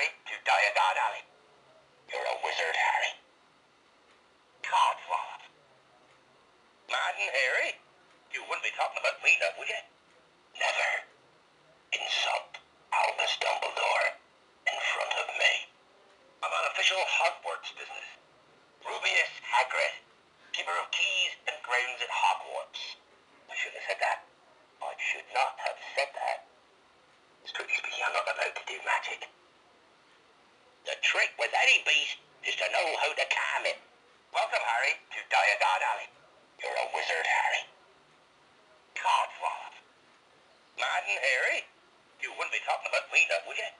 Harry, to Diagon Alley. You're a wizard, Harry. Codswallop. Madden, Harry? You wouldn't be talking about me now, would you? Never insult Albus Dumbledore in front of me. I'm on official Hogwarts business. Rúbeo Hagrid, keeper of keys and grounds at Hogwarts. I shouldn't have said that. I should not have said that. Strictly speaking, I'm not allowed to do magic. The trick with any beast is to know how to calm it. Welcome, Harry, to Diagon Alley. You're a wizard, Harry. Codswallop. Madden, Harry? You wouldn't be talking about me now, would you?